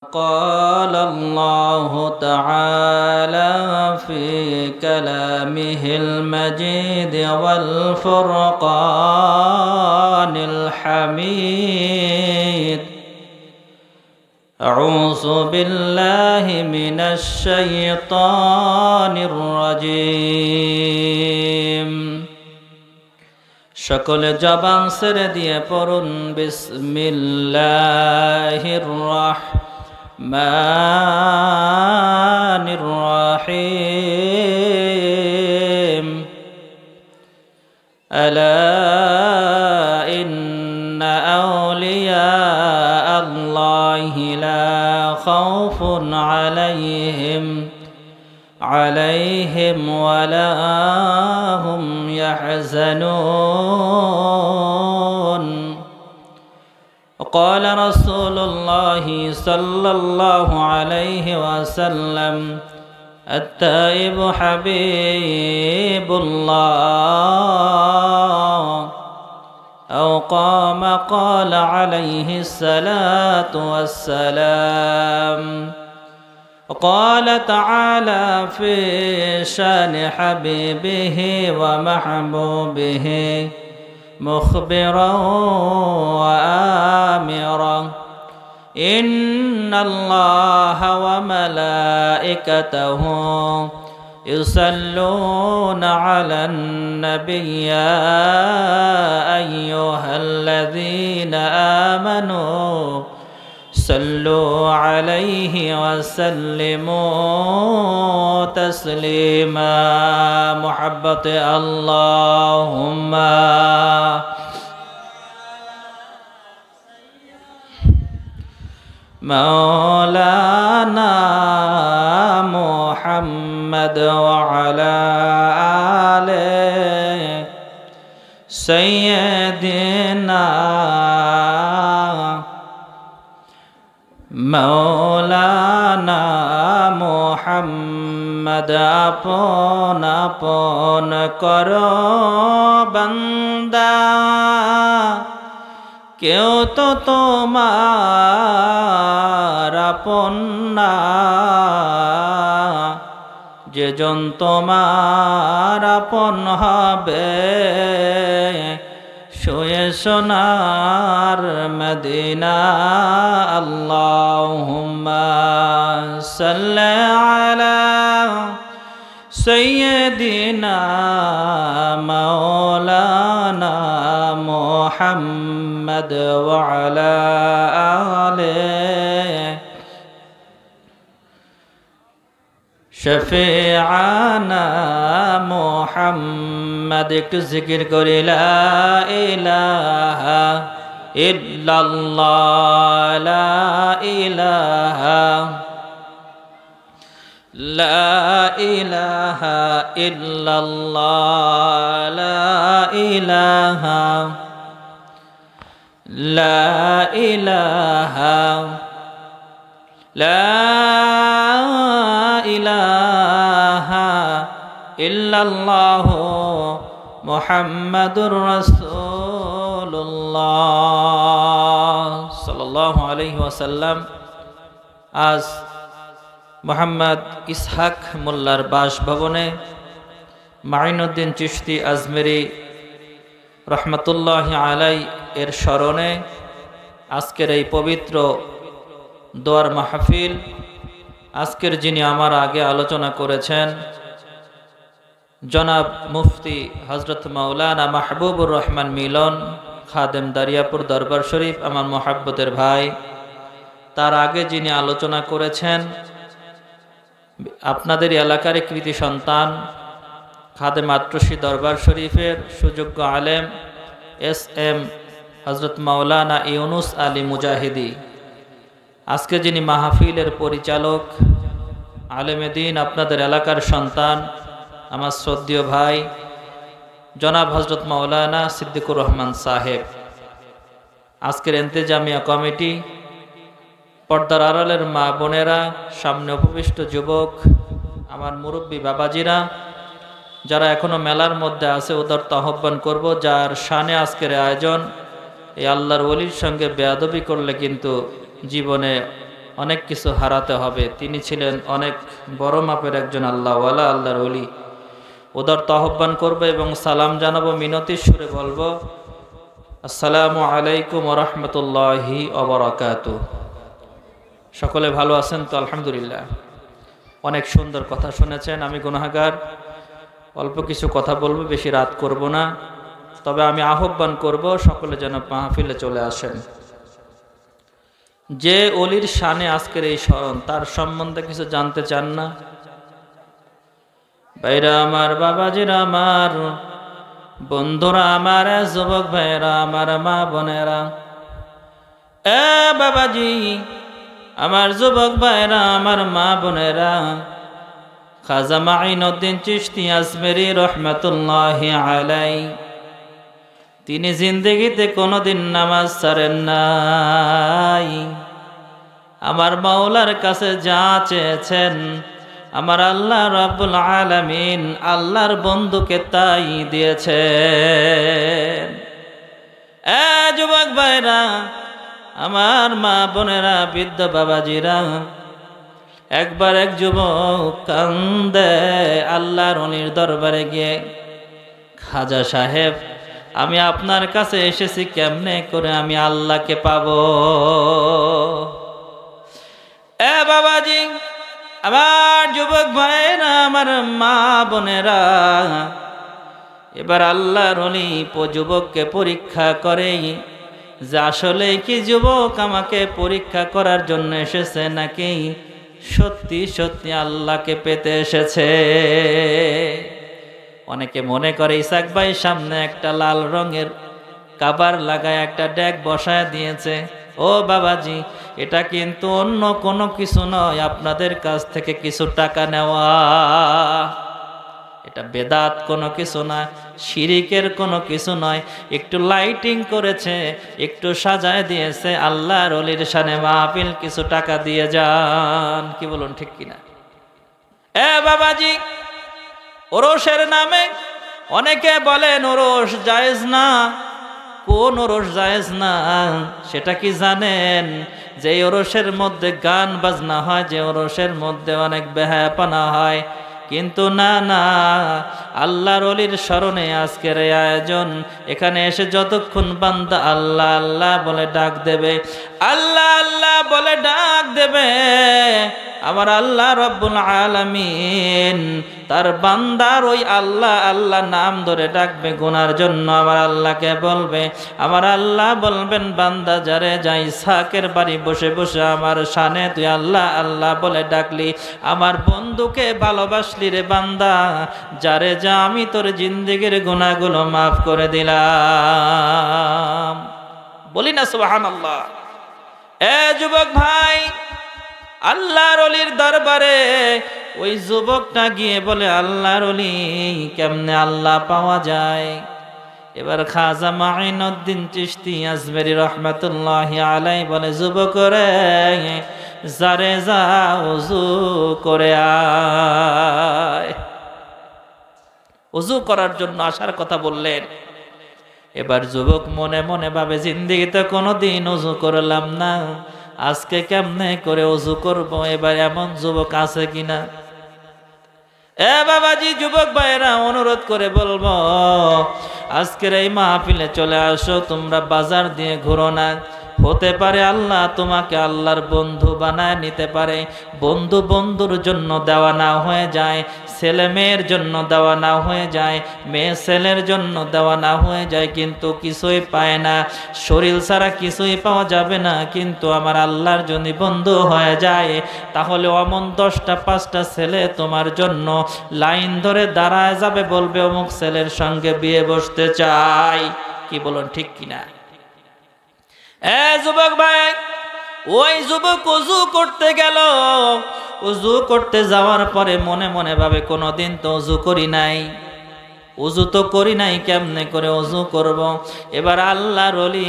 قال الله تعالى في كلامه المجيد والفرقان الحميد. أعوذ بالله من الشيطان الرجيم। সকলে জবান ছেড়ে দিয়ে পড়ুন বিসমিল্লাহির রাহমানির রাহিম। আলা ইন্না আউলিয়া আল্লাহি লা খাউফুন عليهم ولا هم يحزنون. وقال رسول الله صلى الله عليه وسلم التائب حبيب الله، أو قال عليه الصلاة والسلام. وقال تعالى في شان حبيبه ومحبوبه مخبرا وآمرا إن الله وملائكته يصلون على النبي يا أيها الذين آمنوا صلوا عليه وسلموا تسليما. محبة اللهم مولانا محمد وعلى آله سيدنا মৌলানা মুহাম্মদ আপন আপন করো বান্দা, কেউ তো তোমার আপন না, যেজন তোমার আপন হবে শুয়ে সোনার মদিনা। আল্লাহুম্মা সাল্লি আলা সাইয়্যিদিনা মাওলানা মুহাম্মদ ওয়া আলা আলিহি শফিআনা মুহাম্মদ। একটু জিকির করি লা ইলাহা ইল্লাল্লাহ, লা ইলাহা ইল্লাল্লাহ, লা ইলাহা ইল্লাল্লাহু মুহাম্মাদুর রাসূলুল্লাহ সাল্লাল্লাহু আলাইহি ওয়াসাল্লাম। আজ মোহাম্মদ ইসহাক মোল্লার বাসভবনে মাইনুদ্দিন চিশতি আজমেরি রহমতুল্লাহি আলাই এর স্মরণে আজকের এই পবিত্র দোয়ার মাহফিল। আজকের যিনি আমার আগে আলোচনা করেছেন জনাব মুফতি হজরত মাওলানা মাহবুবুর রহমান মিলন, খাদেম দারিয়াপুর দরবার শরীফ, আমার মোহাব্বতের ভাই। তার আগে যিনি আলোচনা করেছেন আপনাদের এলাকার কৃতি সন্তান খাদেম আট্রসি দরবার শরীফের সুযোগ্য আলেম এস.এম. হজরত মাওলানা ইউনুস আলী মুজাহিদি। আজকে যিনি মাহফিলের পরিচালক আলেমে দ্বীন, আপনাদের এলাকার সন্তান আমার শ্রদ্ধেয় ভাই জনাব হজরত মাওলানা সিদ্দিকুর রহমান সাহেব। আজকের ইন্তেজামিয়া কমিটি, পর্দার আড়ালের মা বোনেরা, সামনে উপবিষ্ট যুবক, আমার মুরব্বী বাবাজিরা, যারা এখনো মেলার মধ্যে আছে ওদের আহ্বান করব, যার শানে আজকের আয়োজন। এই আল্লাহর ওলির সঙ্গে বেয়াদবি করলে কিন্তু জীবনে অনেক কিছু হারাতে হবে। তিনি ছিলেন অনেক বড় মাপের একজন আল্লাহওয়ালা, আল্লাহর ওলি। ওদের আহ্বান করবো এবং সালাম জানাবো, মিনতির সুরে বলবো, আসসালামু আলাইকুম ওয়া রাহমাতুল্লাহি ওয়া বারাকাতুহু। সকলে ভালো আছেন তো? আলহামদুলিল্লাহ। অনেক সুন্দর কথা শুনেছেন। আমি গুনাহগার, অল্প কিছু কথা বলবো, বেশি রাত করব না। তবে আমি আহ্বান করব সকলে যেন মাহফিলে চলে আসেন। যে অলির শানে আজকের এই স্মরণ, তার সম্বন্ধে কিছু জানতে চান না? ভাইরা আমার, বাবাজিরা আমার, বন্ধুরা আমার, যুবক ভাইরা আমার, মা বোনেরা, এ বাবাজি আমার, যুবক ভাইরা আমার, মা বোনেরা, খাজা মাঈনুদ্দিন চিশতি আজমেরি রহমাতুল্লাহি আলাইহি, তিনি জিন্দেগিতে কোনোদিন নামাজ ছাড়েন নাই। আমার মাওলার কাছে যা চেয়েছেন, আমার আল্লাহ রাব্বুল আলামিন আল্লাহর বন্ধুকে তাই দিয়েছেন। এ যুবক ভাইরা আমার, মা বোনেরা, বৃদ্ধ বাবাজিরা, একবার এক যুবক কান্দে আল্লাহর ওলির দরবারে গিয়ে, খাজা সাহেব, আমি আপনার কাছে এসেছি, কেমনে করে আমি আল্লাহকে পাবো? এ বাবাজি আমার, যুবক ভাইরা আমার, মা বোনেরা, এবার আল্লাহর ওলি যুবককে পরীক্ষা করে যে আসলে কি যুবক আমাকে পরীক্ষা করার জন্য এসেছে নাকি সত্যি সত্যি আল্লাহকে পেতে এসেছে। অনেকে মনে করে ইসাক ভাই সামনে একটা লাল রঙের কাবার লাগায় একটা ডেক বসায় দিয়েছে। ও বাবাজি, এটা কিন্তু অন্য কোনো কিছু নয়, আপনাদের কাছ থেকে কিছু টাকা নেওয়া। এটা বেদাত কোনো কিছু না, শিরিকের কোনো কিছু নয়। একটু লাইটিং করেছে, একটু সাজায় দিয়েছে, আল্লাহর ওলির শানে মাহফিল, কিছু টাকা দিয়ে যান। কি বলুন, ঠিক কিনা? এ বাবাজি, ওরসের নামে অনেকে বলেন ওরস জায়েজ না। কোন ওরস জায়েজ না সেটা কি জানেন? যে ওরসের মধ্যে গান বাজনা হয়, যে ওরসের মধ্যে অনেক বেহায়াপনা হয়। কিন্তু না না, আল্লাহর ওলির স্মরণে আজকের এই আয়োজন। এখানে এসে যতক্ষণ বান্দা আল্লাহ আল্লাহ বলে ডাক দেবে, আল্লাহ আল্লাহ বলে ডাক দেবে, আমার আল্লাহ রব্বুল আলামিন তার বান্দার ওই আল্লাহ আল্লাহ নাম ধরে ডাকবে গুনার জন্য। আমার আল্লাহকে বলবে, আমার আল্লাহ বলবেন, বান্দা যারে যাই ইসহাকের বাড়ি বসে বসে আমার শানে তুই আল্লাহ আল্লাহ বলে ডাকলি, আমার বন্ধুকে ভালোবাসলি রে বান্দা, যারে যা আমি তোর জিন্দেগির গুনাহগুলো মাফ করে দিলাম। বলি না সুবহানাল্লাহ? এ যুবক ভাই, আল্লাহর ওলির দরবারে ওই যুবকটা গিয়ে বলে, আল্লাহর ওলি কেমনে আল্লাহ পাওয়া যায়? এবার খাজা মাঈনুদ্দিন চিশতি আজমেরি রহমাতুল্লাহি আলাইহি বলে, যুবক রে, যারে যা ওযু করে আয়। ওযু করার জন্য আসার কথা বললেন। এবার যুবক মনে মনে ভাবে, জিন্দেগিতে কোনোদিন ওযু করলাম না, আজকে কেমনে করে ওযু করব? এবার এমন যুবক আছে কিনা? এ বাবাজি, যুবক ভাইরা, অনুরোধ করে বলবো, আজকের এই মাহফিলে চলে আসো। তোমরা বাজার দিয়ে ঘুরো না। হতে পারে আল্লাহ তোমাকে আল্লাহর বন্ধু বানায় নিতে পারে। বন্ধু বন্ধুর জন্য দেওয়া না হয়ে যায়, ছেলে মেয়ের জন্য দেওয়া না হয়ে যায়, মেয়ে ছেলের জন্য দেওয়া না হয়ে যায়, কিন্তু কিছুই পায় না। শরীর ছাড়া কিছুই পাওয়া যাবে না, কিন্তু আমার আল্লাহর যদি বন্ধু হয়ে যায়, তাহলে অমন 10টা 5টা ছেলে তোমার জন্য লাইন ধরে দাঁড়ায় যাবে, বলবে অমুক ছেলের সঙ্গে বিয়ে বসতে চাই। কি বলুন, ঠিক কিনা? এ যুবক ভাই, ওই যুবক ওযু করতে গেল। ওযু করতে যাওয়ার পরে মনে মনে ভাবে, কোনোদিন তো ওযু করি নাই, ওযু তো করি নাই, কেমনে করে ওযু করব? এবার আল্লাহর ওলি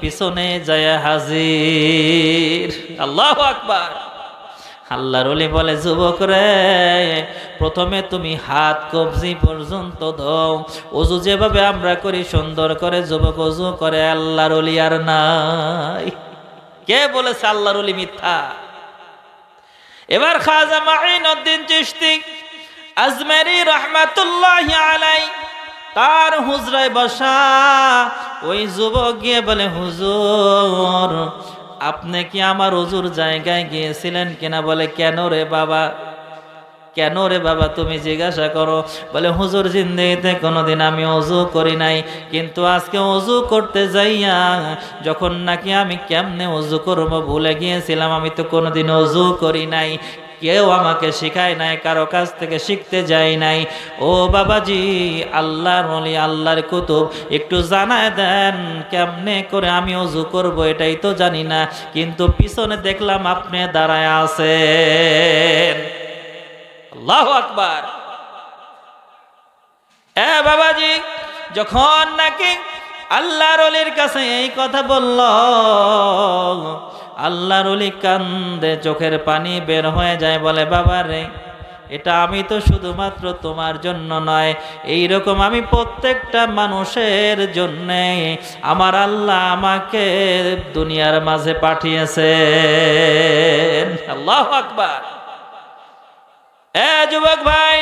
পিছনে যায় হাজির। আল্লাহু আকবার। আল্লাহর ওলি বলে, যুবক রে, প্রথমে তুমি হাত কবজি পর্যন্ত ধোও। ওযু যেভাবে আমরা করি সুন্দর করে যুবক ওযু করে। আল্লাহর ওলি আর নাই। কে বলেছে আল্লাহর ওলি মিথ্যা? এবার খাজা মাঈনুদ্দিন চিশতি আজমেরি রহমাতুল্লাহি আলাইহি তার হুজরায় বসা ওই যুবক গিয়ে বলে, হুজুর আপনি কি আমার হুজুর জায়গায় গিয়েছিলেন কিনা? বলে, কেন রে বাবা, কেন রে বাবা তুমি জিজ্ঞাসা করো? বলে, হুজুর জিন্দেগিতে কোনোদিন আমি ওযু করি নাই, কিন্তু আজকে ওযু করতে যাইয়া যখন নাকি আমি কেমনে ওযু করবো ভুলে গিয়েছিলাম। আমি তো কোনোদিন ওযু করি নাই, কেউ আমাকে শিখায় নাই, কারো কাছ থেকে শিখতে যাই নাই। ও বাবাজি, আল্লাহর ওলি, আল্লাহর কুতুব, একটু জানায় দেন কেমনে করে আমি ওযু করব, এটাই তো জানি না। কিন্তু পিছনে দেখলাম আপনি দাঁড়ায় আছেন। আল্লাহু আকবার। বাবাজি যখন নাকি আল্লাহর ওলির কাছে এই কথা বলল, আল্লাহর ওলি কান্দে, চোখের পানি বের হয়ে যায়। বলে, বাবা রে, এটা আমি তো শুধুমাত্র তোমার জন্য নয়, এই রকম আমি প্রত্যেকটা মানুষের জন্যে আমার আল্লাহ আমাকে দুনিয়ার মাঝে পাঠিয়েছেন। আল্লাহু আকবার। যুবক ভাই,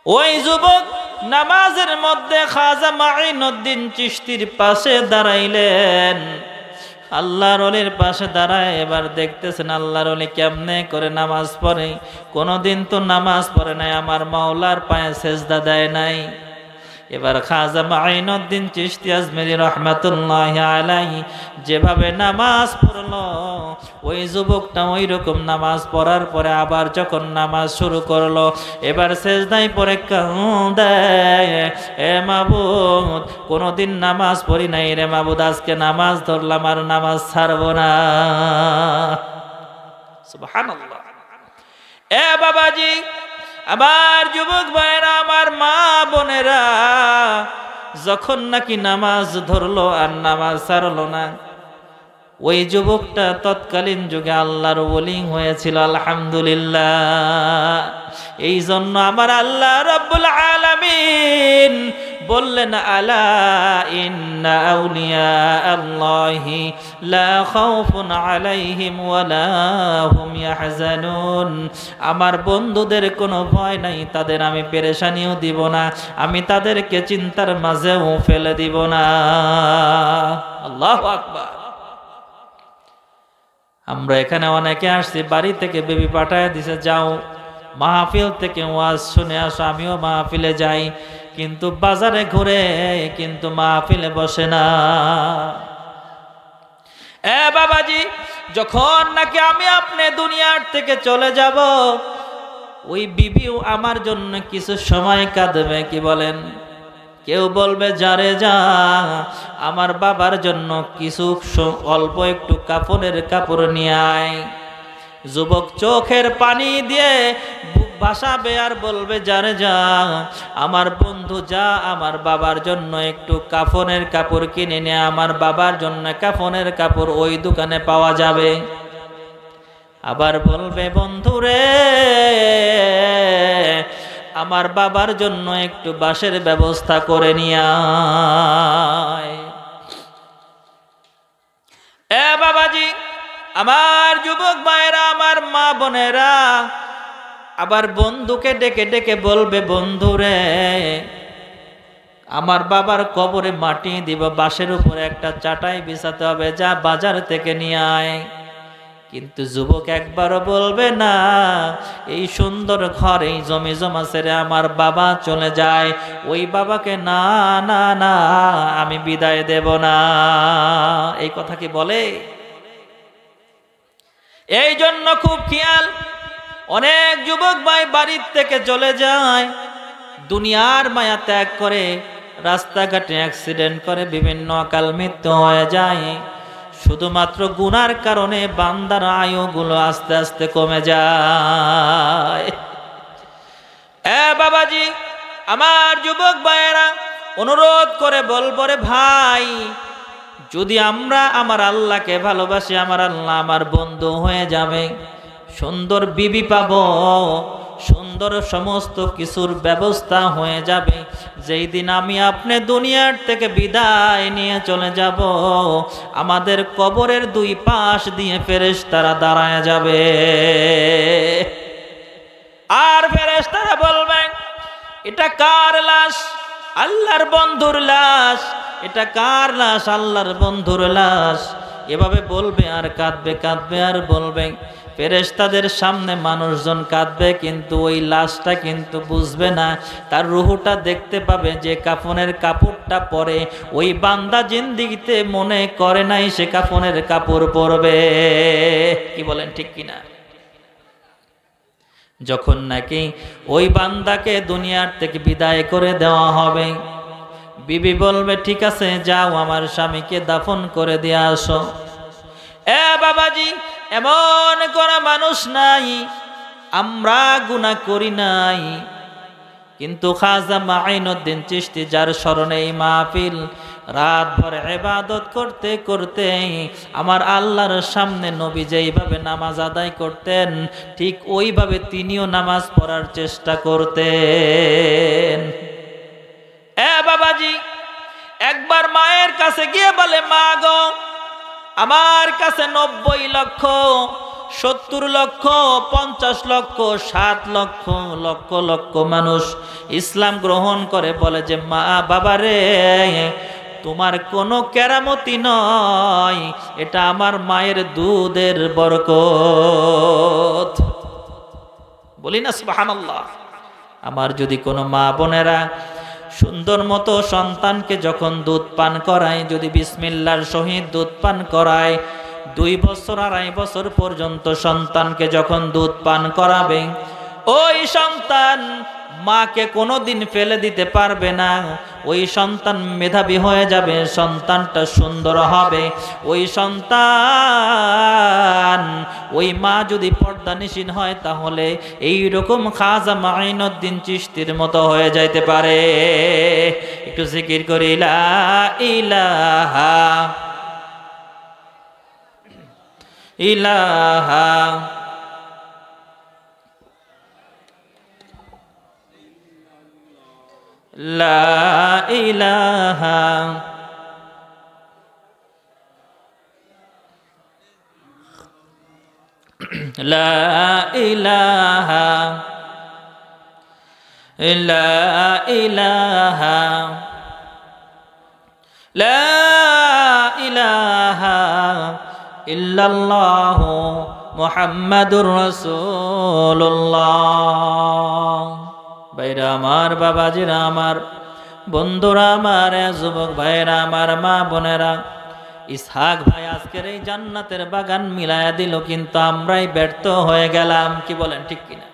ওই যুবক নামাজের মধ্যে খাজা মাঈনুদ্দিন চিশতির পাশে দাঁড়াইলেন। আল্লাহর ওলির পাশে দাঁড়ায় এবার দেখতেছেন আল্লাহর ওলি কেমনে করে নামাজ পড়ে। কোনোদিন তো নামাজ পড়ে নাই, আমার মাওলার পায়ে সেজদা দেয় নাই। এবার খাজা মাঈনুদ্দিন চিশতি আজমেরি রহমাতুল্লাহি আলাইহি যেভাবে নামাজ পড়লো, ওই যুবকটা ওই রকম নামাজ পড়ার পরে আবার যখন নামাজ শুরু করলো, এবার সেজদায় পড়ে কাঁদে, এ মাবুদ কোনোদিন নামাজ পড়ি নাই রে মাবুদ, আজকে নামাজ ধরলাম আর নামাজ ছাড়বো না। সুবহানাল্লাহ। বাবাজি, আমার যুবক ভাইরা, আমার মা বোনেরা, যখন নাকি নামাজ ধরলো আর নামাজ ছাড়লো না, ওই যুবকটা তৎকালীন যুগে আল্লাহর ওলি হয়েছিল। আলহামদুলিল্লাহ। এই জন্য আমার আল্লাহ রাব্বুল আলামিন বললেন, আলা ইন্না আউলিয়া আল্লাহি লা খাউফুন আলাইহিম ওয়ালা হুম ইয়াহজানুন। আমার বন্ধুদের কোনো ভয় নাই, তাদের আমি পেরেশানিও দিব না, আমি তাদেরকে চিন্তার মাঝেও ফেলে দিব না। আল্লাহু আকবার। আমরা এখানে অনেকে আসছি, বাড়ি থেকে বেবি পাঠায় দিছে, যাও মাহফিল থেকে ওয়াজ শুনে আসো। আমিও মাহফিলে যাই, কিন্তু বাজারে ঘুরে কিন্তু মাহফিলে বসে না। বাবাজি, যখন নাকি আমি আপনি দুনিয়ার থেকে চলে যাব, ওই বিবিও আমার জন্য কিছু সময় কাঁদবে, কি বলেন? কেউ বলবে, যারে যা আমার বাবার জন্য কিছু অল্প একটু কাপড়ের কাপড় নিয়ে আয়। যুবক চোখের পানি দিয়ে ভাসাবে আর বলবে, যারে যা আমার বন্ধু যা আমার বাবার জন্য একটু কাফনের কাপড় কিনে নে, আমার বাবার জন্য কাফনের কাপড় ওই দোকানে পাওয়া যাবে। আবার বলবে, বন্ধুরে আমার বাবার জন্য একটু বাসের ব্যবস্থা করে নিয়ে আয়। বাবাজি, আমার যুবক ভাইরা, আমার মা বোনেরা, আবার বন্ধুকে ডেকে ডেকে বলবে, বন্ধুরে আমার বাবার কবরে মাটি দিব, বাঁশের উপরে একটা চাটাই বিছাতে হবে, যা বাজার থেকে নিয়ে আয়। কিন্তু যুবক একবারও বলবে না, এই সুন্দর ঘর, এই জমি জমা ছেড়ে আমার বাবা চলে যায়, ওই বাবাকে না না না আমি বিদায় দেব না। এই কথা কি বলে? এই জন্য খুব খেয়াল, অনেক যুবক ভাই বাড়ির থেকে চলে যায়, দুনিয়ার মায়া ত্যাগ করে, রাস্তাঘাটে অ্যাক্সিডেন্ট করে, বিভিন্ন অকাল মৃত্যু হয়ে যায়। শুধুমাত্র গুনার কারণে বান্দার আয়ুগুলো আস্তে আস্তে কমে যায়। বাবাজি, আমার যুবক ভাইয়েরা, অনুরোধ করে বলবো, রে ভাই, যদি আমরা আমার আল্লাহকে ভালোবাসি, আমার আল্লাহ আমার বন্ধু হয়ে যাবে, সুন্দর বিবি পাবো, সুন্দর সমস্ত কিছুর ব্যবস্থা হয়ে যাবে। যেই দিন আমি আপনি দুনিয়ার থেকে বিদায় নিয়ে চলে যাব, আমাদের কবরের দুই পাশ দিয়ে ফেরেশতারা দাঁড়ায় যাবে। আর ফেরেশতারা বলবেন, এটা কার লাশ? আল্লাহর বন্ধুর লাশ। এটা কার লাশ? আল্লাহর বন্ধুর লাশ। এভাবে বলবে আর কাঁদবে, কাঁদবে আর বলবে। ফেরেশতাদের সামনে মানুষজন কাঁদবে, কিন্তু ওই লাশটা কিন্তু বুঝবে না। তার রুহটা দেখতে পাবে যে কাফনের কাপড়টা পরে ওই বান্দা জিন্দেগিতে মনে করে নাই সে কাফনের কাপড় পরবে। কি বলেন, ঠিক কিনা? যখন নাকি ওই বান্দাকে দুনিয়ার থেকে বিদায় করে দেওয়া হবে, বিবি বলবে, ঠিক আছে যাও আমার স্বামীকে দাফন করে দিয়ে আসো। বাবাজি, এমন কোন মানুষ নাই আমরা গুনাহ করি নাই, কিন্তু খাজা মাইনুদ্দিন চিশতি যার স্মরণে এই মাহফিল, রাত ভর ইবাদত করতে করতে আমার আল্লাহর সামনে নবী যেইভাবে নামাজ আদায় করতেন, ঠিক ওইভাবে তিনিও নামাজ পড়ার চেষ্টা করতেন। বাবাজি, একবার মায়ের কাছে গিয়ে বলে, মা গো, আমার কাছে 90 লক্ষ, 70 লক্ষ, 50 লক্ষ, 7 লক্ষ, লক্ষ লক্ষ মানুষ ইসলাম গ্রহণ করে। বলে যে, মা বাবা রে, তোমার কোনো কেরামতি নয়, এটা আমার মায়ের দুধের বরকত। বলি না সুবহানাল্লাহ। আমার যদি কোনো মা বোনেরা সুন্দর মতো সন্তানকে যখন দুধ পান করায়, যদি বিসমিল্লাহর সহিত দুধ পান করায়, 2 বছর 2.5 বছর পর্যন্ত সন্তানকে যখন দুধ পান করাবে, ওই সন্তান মাকে কোনোদিন ফেলে দিতে পারবে না। ওই সন্তান মেধাবী হয়ে যাবে, সন্তানটা সুন্দর হবে। ওই সন্তান, ওই মা যদি পর্দানিশীন হয়, তাহলে এইরকম খাজা মাইনুদ্দিন চিশতির মতো হয়ে যাইতে পারে। একটু জিকির করি, লা ইলাহা ইলাহা লা ইলাহা লা ইলাহা লা ইলাহা লা ইলাহা ইল্লাল্লাহু মুহাম্মাদুর রাসূলুল্লাহ। ভাইরা আমার, বাবাজিরা আমার, বন্ধুরা আমার, যুবক ভাইরা আমার, মা বোনেরা, ইসহাক ভাই আজকের এই জান্নাতের বাগান মিলায়া দিল, কিন্তু আমরাই ব্যর্থ হয়ে গেলাম। কি বলেন, ঠিক কিনা?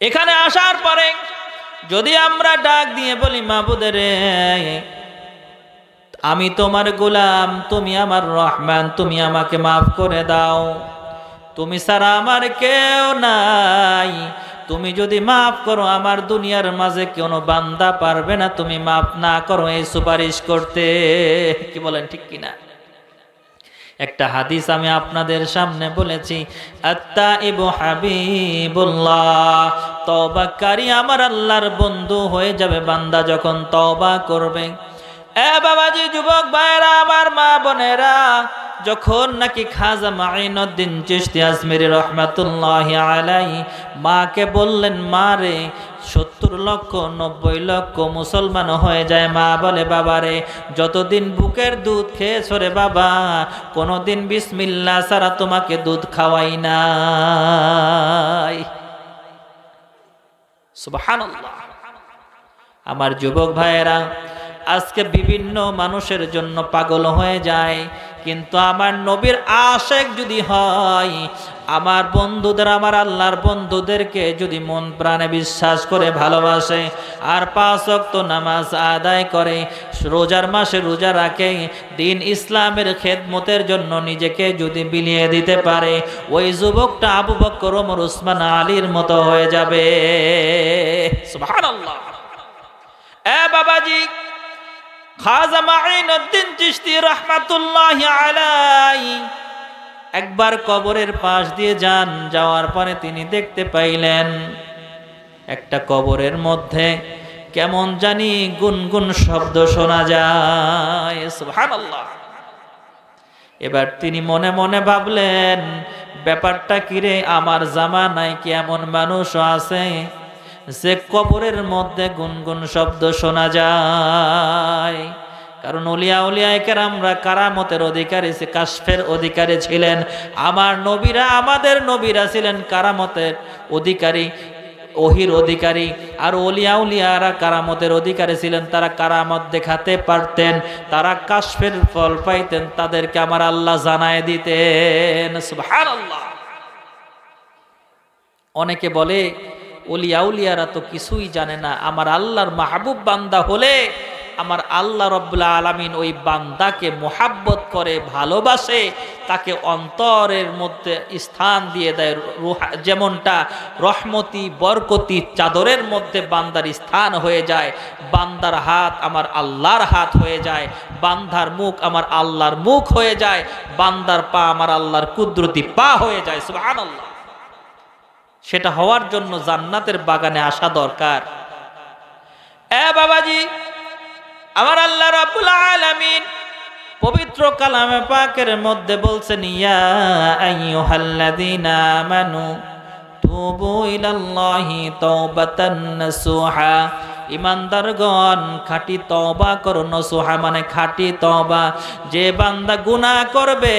এখানে আসার পরে যদি আমরা ডাক দিয়ে বলি, মাবুদের রে, আমি তোমার গোলাম, তুমি আমার রহমান, তুমি আমাকে মাফ করে দাও, তুমি ছাড়া আমার কেউ নাই, তুমি যদি মাফ করো আমার দুনিয়ার মাঝে কোনো বান্দা পারবে না তুমি মাফ না করো এই সুপারিশ করতে। কি বলেন, ঠিক কিনা? একটা হাদিস আমি আপনাদের সামনে বলেছি, আত্তাইবু হাবিবুল্লাহ, তওবাকারী আমার আল্লাহর বন্ধু হয়ে যাবে বান্দা যখন তওবা করবে। বাবাজি, যুবক ভাইরা আমার, মা বোনেরা, যখন নাকি খাজা মাইনুদ্দিন চিশতি আজমিরি রহমাতুল্লাহি আলাইহি মাকে বললেন, মা রে, 70 লক্ষ 90 লক্ষ মুসলমান হয়ে যায়। মা বলে, বাবা রে, যতদিন বুকের দুধ খেয়েছো রে বাবা, কোনোদিন বিসমিল্লাহ ছাড়া তোমাকে দুধ খাওয়াই নাই। সুবহানাল্লাহ। আমার যুবক ভাইয়েরা, আজকে বিভিন্ন মানুষের জন্য পাগল হয়ে যায়, কিন্তু আমার নবীর আশেক যদি হয়, আমার বন্ধুদের, আমার আল্লাহর বন্ধুদেরকে যদি মন প্রাণে বিশ্বাস করে ভালোবাসে, আর 5 ওয়াক্ত নামাজ আদায় করে, রোজার মাসে রোজা রাখে, দিন ইসলামের খেদমতের জন্য নিজেকে যদি বিলিয়ে দিতে পারে, ওই যুবকটা আবু বকর, ওমর, উসমান, আলীর মতো হয়ে যাবে। সুবহানাল্লাহ। বাবাজি, খাজা মাইনুদ্দিন চিশতি রহমাতুল্লাহি আলাইহি একবার কবরের পাশ দিয়ে যান, যাওয়ার পরে তিনি দেখতে পাইলেন একটা কবরের মধ্যে কেমন জানি গুনগুন শব্দ শোনা যায়, সুবহানাল্লাহ। এবার তিনি মনে মনে ভাবলেন, ব্যাপারটা কিরে, আমার জামানায় কি এমন মানুষও আছে যে কবরের মধ্যে গুনগুন শব্দ শোনা যায়? কারণ উলিয়া উলিয়ায়ে কেরামরা কারামতের অধিকারী, কাশফের অধিকারী ছিলেন। আমার নবীরা, আমাদের নবীরা ছিলেন কারামতের অধিকারী, ওহির অধিকারী। আর ওলিয়া উলিয়ারা কারামতের অধিকারী ছিলেন, তারা কারামত দেখাতে পারতেন, তারা কাশফের ফল পাইতেন, তাদেরকে আমার আল্লাহ জানায় দিতেন, সুবহানাল্লাহ। অনেকে বলে ওলিয়া উলিয়ারা তো কিছুই জানে না, আমার আল্লাহর মাহবুব বান্দা হলে আমার আল্লাহ রাব্বুল আলামিন ওই বান্দাকে মোহাব্বত করে, ভালোবাসে, তাকে অন্তরের মধ্যে স্থান দিয়ে দেয়, যেমনটা রহমতি বরকতি চাদরের মধ্যে বান্দার স্থান হয়ে যায়। বান্দার হাত আমার আল্লাহর হাত হয়ে যায়, বান্দার মুখ আমার আল্লাহর মুখ হয়ে যায়, বান্দার পা আমার আল্লাহর কুদরতি পা হয়ে যায়, সুবহানাল্লাহ। সেটা হওয়ার জন্য জান্নাতের বাগানে আসা দরকার। বাবাজি, আমার আল্লাহ রাব্বুল আলামিন পবিত্র কালামে পাকের মধ্যে বলছেন, ইয়া আইয়ুহাল্লাযীনা আমানু তুবু ইলাল্লাহি তাওবাতান নাসুহা। ইমানদারগণ, খাঁটি তওবা করো। নসুহা মানে খাঁটি তওবা। যে বান্দা গুনাহ করবে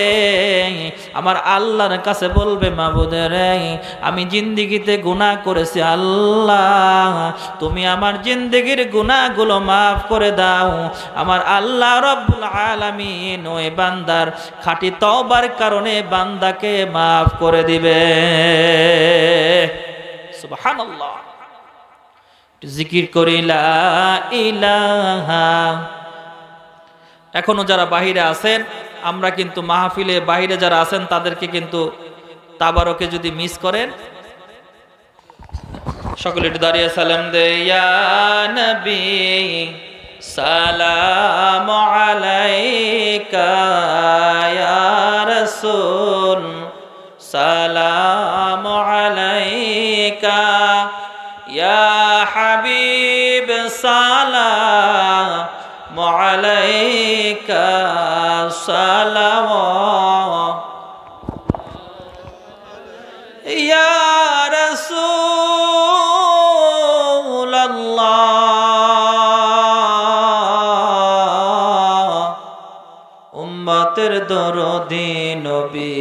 আমার আল্লাহর কাছে বলবে, মাবুদের আমি জিন্দেগিতে গুনাহ করেছি, আল্লাহ তুমি আমার জিন্দেগির গুনাহগুলো মাফ করে দাও। আমার আল্লাহ রাব্বুল আলামিন ওই বান্দার খাঁটি তওবার কারণে বান্দাকে মাফ করে দিবে, সুবহানাল্লাহ। জিকির করি লা ইলাহা। এখনো যারা বাহিরে আছেন, আমরা কিন্তু মাহফিলে বাহিরে যারা আছেন তাদেরকে কিন্তু তাবারকে যদি মিস করেন, সকলে একটু দাঁড়িয়ে সালাম দে। ইয়া নবী সালামু আলাইকা, ইয়া রাসূল সালামু আলাইকা, ইয়া হাবিব সালামু আলাইকা, সালাওয়াত ইয়া রাসূলুল্লাহ। উম্মতের দরদি নবী,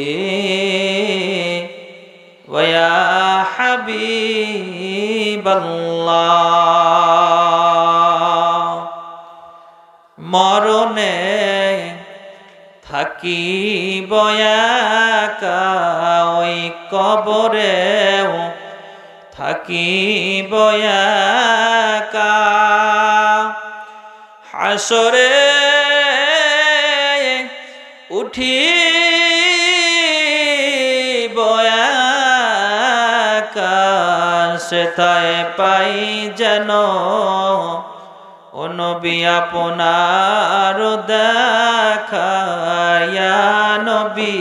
ওয়া হাবিবাল্লাহ। মরণে থাকিব একা, ওই কবরেও থাকিব একা। হাসরে উঠিব একা, সেথায় পাই যেন ও নবী আপনার দেখা। ইয়া নবী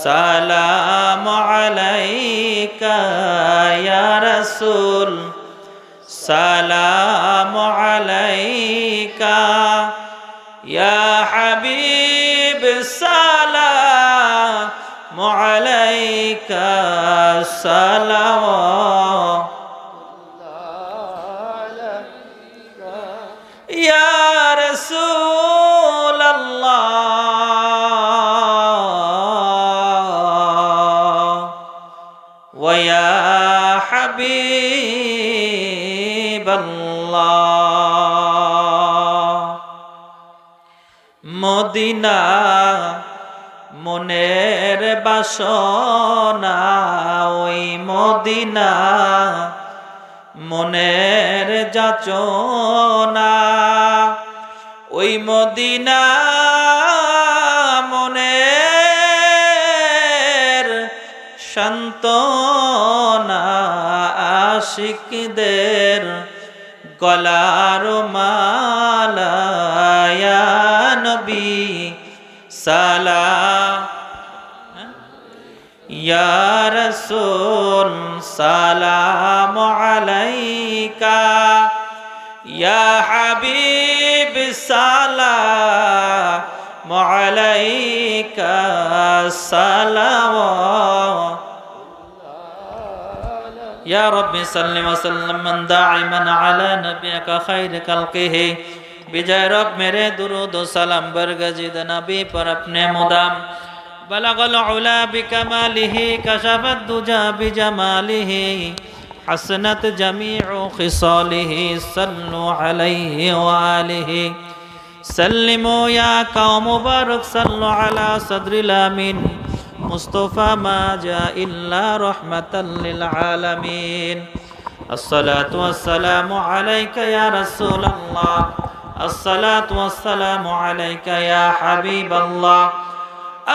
সালামু আলাইকা, ইয়া রাসূল সালামু আলাইকা, ইয়া হাবিব সালামু আলাইকা, সালাওয়াত ইয়া রাসূলুল্লাহ, ওয়া ইয়া হাবিবাল্লাহ। মদিনা মনের বাসনা, ওই মদিনা মনের যাচনা, ওই মদিনা মনের সান্ত্বনা। আশিকদের গলার মালা, ইয়া নবী সালামু या रसूल सलाम अलैका या हबीब सलाम अलैका सलावत या रब्बी सल्लि व सल्लिम दाइमन अला नबियका खैर खल्क़िही बिजाय रब मेरे दुरूद व सलाम बरगज़िद नबी पर अपने मुदाम बलगल उला बिकमालिही कशफत दुजा बिजमालिही हसनत जमीउ खिसालिही सल्लु अलैहि व आलिहि सल्लिमू या कौम मुबारक सल्लु अला सद्रिल आमीन मुस्तफ़ा मा जा इल्ला रहमतल लिल आलमीन अस्सलातु वस्सलामु अलैका या रसूलल्लाह अस्सलातु वस्सलामु अलैका या हबीबल्लाह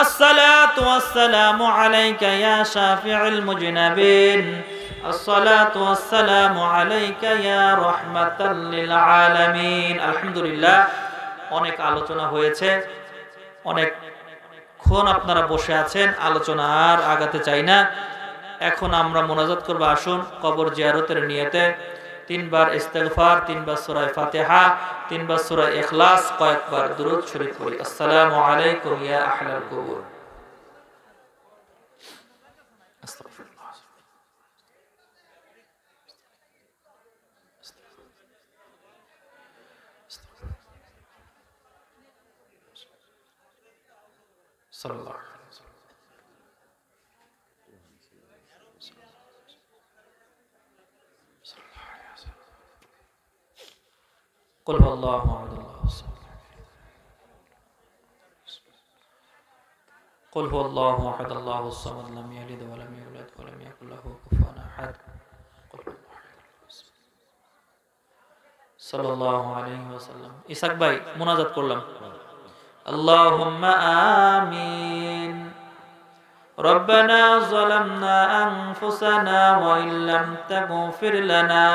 अस्सलातु वस्सलामु अलैका या शाफिउल मुजनबिन अस्सलातु वस्सलामु अलैका या रहमतल लिल आलमीन। আলহামদুলিল্লাহ, অনেক আলোচনা হয়েছে, অনেক ক্ষণ আপনারা বসে আছেন, আলোচনা আর আগাতে চাই না। এখন আমরা মোনাজাত করব। আসুন কবর জিয়ারতের নিয়তে 3 বার ইস্তিগফার, 3 বার সূরা ফাতিহা, 3 বার সূরা ইখলাস, কয়েকবার দুরূদ শরীফ পড়ি। আসসালামু আলাইকুম ইয়া আহলাল কুবুর। আস্তাগফিরুল্লাহ। সাল্লাল্লাহু আলাইহি ওয়াসাল্লাম। قل هو الله احد الله الصمد قل هو الله احد الله الصمد لم يلد ولم يولد ولم يكن له كفوا احد قل هو الله احد সাল্লাল্লাহু আলাইহি ওয়াসাল্লাম। ইসাক ভাই মুনাজাত করলাম। আল্লাহুম্মা আমিন। ربنا ظلمنا أنفسنا وإن لم تغفر لنا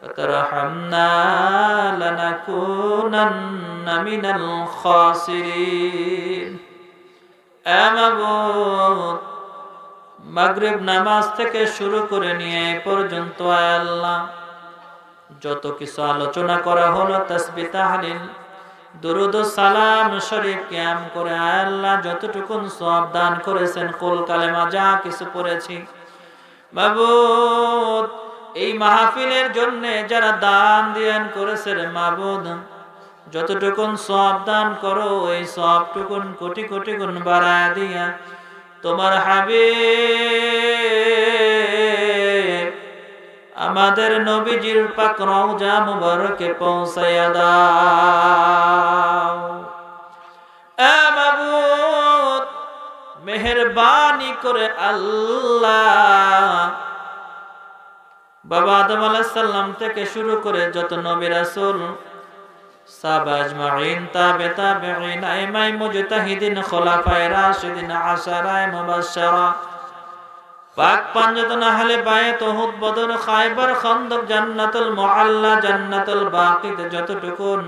وترحمنا لنكونن من الخاسرين। মাবুদ, মাগরিব নামাজ থেকে শুরু করে নিয়ে এই পর্যন্ত আল্লাহ যত কিছু আলোচনা করা হলো, তাসবিহ তাহলিল দুরুদ ও সালাম শরীফ কিয়াম করে আল্লাহ যতটুকুন সওয়াব দান করেছেন, কুল কালেমা যা কিছু পড়েছি মাবুদ, এই মাহফিলের জন্য যারা দান দিয়ান করেছেন মাবুদ, যতটুকুন সওয়াব দান করো ওই সওয়াবটুকুন কোটি কোটি গুণ বাড়ায় দিয়া তোমার হাবিব আমাদের নবীজির পাক রওজা মুবারকে পৌঁছায়া দাও। এ মাবুদ, মেহেরবানি করে আল্লাহ বাবা আদম আলাইহিস সালাম থেকে শুরু করে যত নবী রাসূল, সাহাবা আজমাইন, তাবেঈন, আইমায়ে মুজতাহিদিন, খোলাফায়ে রাশিদিন, আশারায়ে মুবাশশারা, পাক পাঁচজন আহলে বায়ত, উহুদ, বদর, খায়বার, খন্দক, জান্নাতুল মুআল্লা, জান্নাতুল বাকিতে যতটুকুন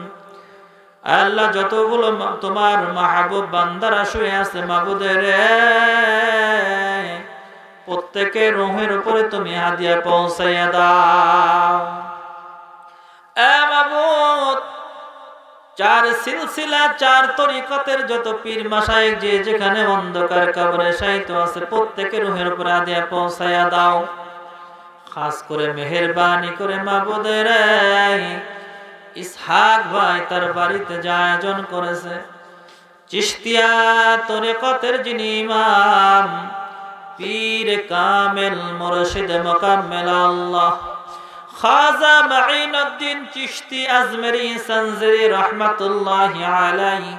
আল্লাহ যতগুলো তোমার মাহবুব বান্দারা শুয়ে আছে মাবুদের প্রত্যেকের রূহের উপরে তুমি হাদিয়া পৌঁছাইয়া দাও। এ মাবুদ, 4 সিলসিলা 4 তরিকতের যত পীর মাশায়েখ যে যেখানে অন্ধকার কবরে শায়িত আছে প্রত্যেকের রূহের উপরে হাদিয়া পৌঁছাইয়া দাও। খাস করে মেহেরবানি করে মাবুদের ইসহাক ভাই তার বাড়িতে যে আয়োজন করেছে, চিশতিয়া তরিকতের যিনি ইমাম পীর কামেল মুর্শিদ মুকাম্মেল আল্লাহ খাজা মাঈনুদ্দিন চিশতি আজমেরি সনজরি রহমাতুল্লাহি আলাইহি,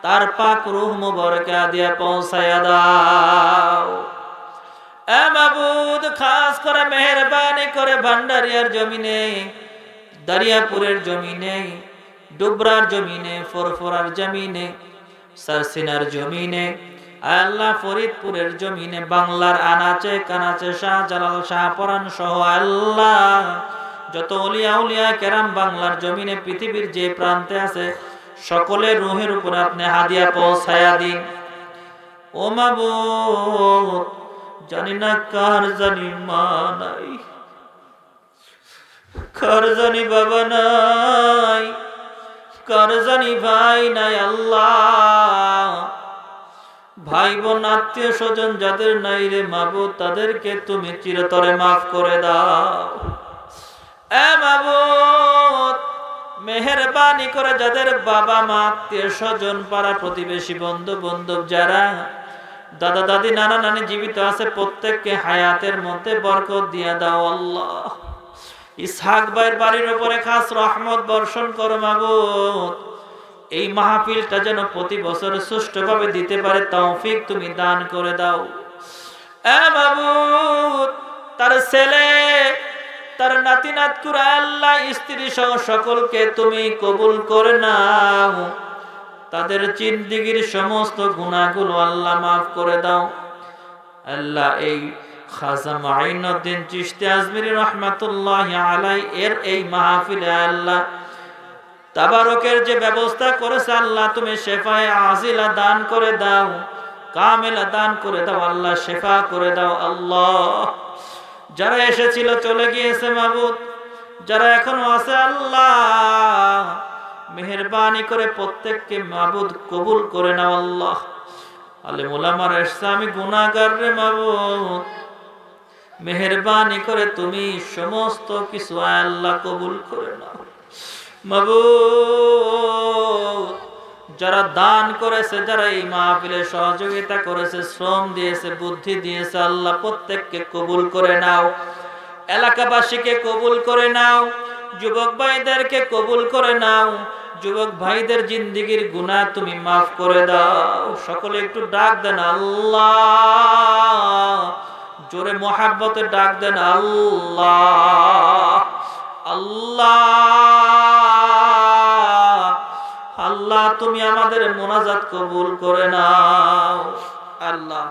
তার পাক রূহ মুবারক হাদিয়া পৌঁছায়া দাও। এ মাবুদ, খাস করে মেহেরবানি করে ভান্ডারিয়ার জমিনে, দরিয়াপুরের জমিনে, ডুবরার জমিনে, ফরফরার জমিনে, সারসিনার জমিনে, আল্লাহ ফরিদপুরের জমিনে, বাংলার আনাচে কানাচে, শাহজালাল, শাহপরান সহ আল্লাহ যত ওলিয়া উলিয়া কেরাম বাংলার জমিনে পৃথিবীর যে প্রান্তে আছে সকলের রূহের উপর আপনি হাদিয়া পৌঁছায়া দিন। ও মাবুদ, জানি না কার জানি মা নাই, কার জানি বাবা নাই, কার জানি ভাই নাই। আল্লাহ, ভাই বোন আত্মীয় স্বজন যাদের নাই রে মাবুদ, তাদেরকে তুমি চিরতরে মাফ করে দাও। এ মাবুদ, মেহেরবানি করে যাদের বাবা মা আত্মীয় স্বজন পাড়া প্রতিবেশী বন্ধু বান্ধব যারা দাদা দাদি নানা নানি জীবিত আছে, প্রত্যেককে হায়াতের মধ্যে বরকত দিয়ে দাও। আল্লাহ, ইসহাক ভাইয়ের বাড়ির উপরে খাস রহমত বর্ষণ করো মাবুদ। এই মাহফিলটা যেন প্রতি বছর সুষ্ঠুভাবে দিতে পারে তৌফিক তুমি দান করে দাও। এ মাবুদ, তার ছেলে, তার নাতি নাতকুরা, আল্লাহ স্ত্রী সহ সকলকে তুমি কবুল করে নাও। তাদের জিন্দেগীর সমস্ত গুনাহগুলো আল্লাহ মাফ করে দাও। আল্লাহ, এই খাজা মাইনুদ্দিন চিশতি আজমিরি রাহমাতুল্লাহি আলাইহি এর এই মাহফিলে আল্লাহ তাবারকের যে ব্যবস্থা করেছে, আল্লাহ তুমি শেফায়ে আজিলা দান করে দাও, কামিলা দান করে দাও। আল্লাহ, শেফা করে দাও। আল্লাহ, যারা এসেছিল চলে গিয়েছে মাবুদ, যারা এখনো আছে আল্লাহ মেহেরবানি করে প্রত্যেককে মাবুদ কবুল করে নাও। আল্লাহ, আলেম ওলামার এসছে, আমি গুনাহগার রে মাবুদ, মেহেরবানি করে তুমি সমস্ত কিছু আল্লাহ কবুল করে নাও। মাবুদ, যারা দান করেছে, যারা এই মাহফিলে সহযোগিতা করেছে, শ্রম দিয়েছে, বুদ্ধি দিয়েছে, আল্লাহ প্রত্যেককে কবুল করে নাও। এলাকাবাসীকে কবুল করে নাও, যুবক ভাইদেরকে কবুল করে নাও। যুবক ভাইদের জিন্দেগীর গুনাহ তুমি মাফ করে দাও। সকলে একটু ডাক দেন আল্লাহ, জোরে মোহাব্বতে ডাক দেন আল্লাহ, আল্লাহ। আল্লাহ, তুমি আমাদের মোনাজাত কবুল করে নাও। আল্লাহ,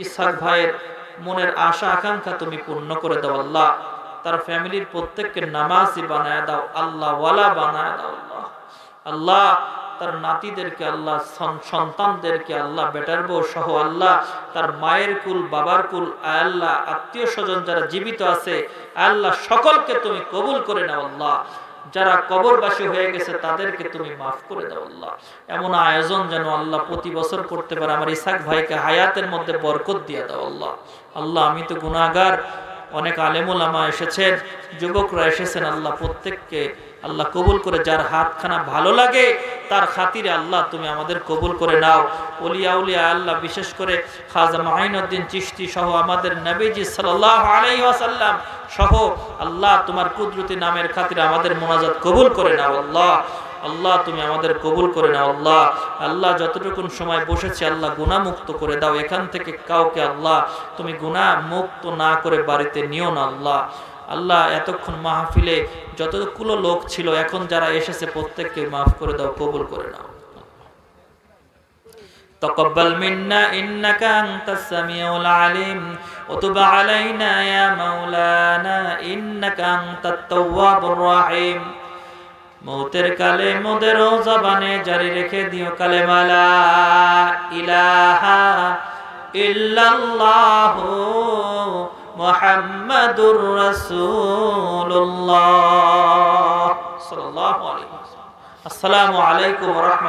ইসহাক ভাইয়ের মনের আশা আকাঙ্ক্ষা তুমি পূর্ণ করে দাও। আল্লাহ, তার ফ্যামিলির প্রত্যেককে নামাজি বানায় দাও, আল্লাহ ওয়ালা বানায় দাও। আল্লাহ, আল্লাহ, তার নাতিদেরকে, আল্লাহ সন্তানদেরকে, আল্লাহ বেটার বউ সহ, আল্লাহ তার মায়ের কুল, বাবার কুল, আল্লাহ আত্মীয় স্বজন যারা জীবিত আছে, আল্লাহ সকলকে তুমি কবুল করে নাও। আল্লাহ, যারা কবরবাসী হয়ে গেছে তাদেরকে তুমি মাফ করে দাও। আল্লাহ, এমন আয়োজন যেন আল্লাহ প্রতি বছর করতে পারে। আমার ইসহাক ভাইকে হায়াতের মধ্যে বরকত দিয়ে দাও। আল্লাহ, আল্লাহ, আমি তো গুনাহগার, অনেক আলেম ওলামা এসেছেন, যুবকরা এসেছেন, আল্লাহ প্রত্যেককে আল্লাহ কবুল করে, যার হাতখানা ভালো লাগে তার খাতিরে আল্লাহ তুমি আমাদের কবুল করে নাও। ওলিয়া উলিয়া আল্লাহ, বিশেষ করে খাজা মাইনুদ্দিন চিশতি সহ আমাদের নবীজি সাল্লাল্লাহু আলাইহি ওয়াসাল্লাম সহ আল্লাহ তোমার কুদরতি নামের খাতিরে আমাদের মোনাজাত কবুল করে নাও। আল্লাহ, আল্লাহ তুমি আমাদের কবুল করে নাও। আল্লাহ, আল্লাহ যতটুকুন সময় বসেছি আল্লাহ গুনাহ মুক্ত করে দাও। এখান থেকে কাউকে আল্লাহ তুমি গুনাহ মুক্ত না করে বাড়িতে নিও না। আল্লাহ, আল্লাহ এতক্ষণ মাহফিলে যতগুলো লোক ছিল, এখন যারা এসেছে প্রত্যেককে মাফ করে দাও, কবুল করে নাও। তাকাব্বাল মিন্না ইন্নাকা আনতাস সামিউল আলিম ওয়া তুব আলাইনা ইয়া মাওলানা ইন্নাকা আনতাত তাওয়াবুর রহিম। মৌতের কালে মোদের জবানে জারি রেখে দিও কালেমা লা ইলাহা ইল্লাল্লাহু মুহাম্মাদুর রাসূলুল্লাহ সাল্লাল্লাহু আলাইহি ওয়াসাল্লাম। আসসালামু আলাইকুম ওয়া রাহমাতুল্লাহ।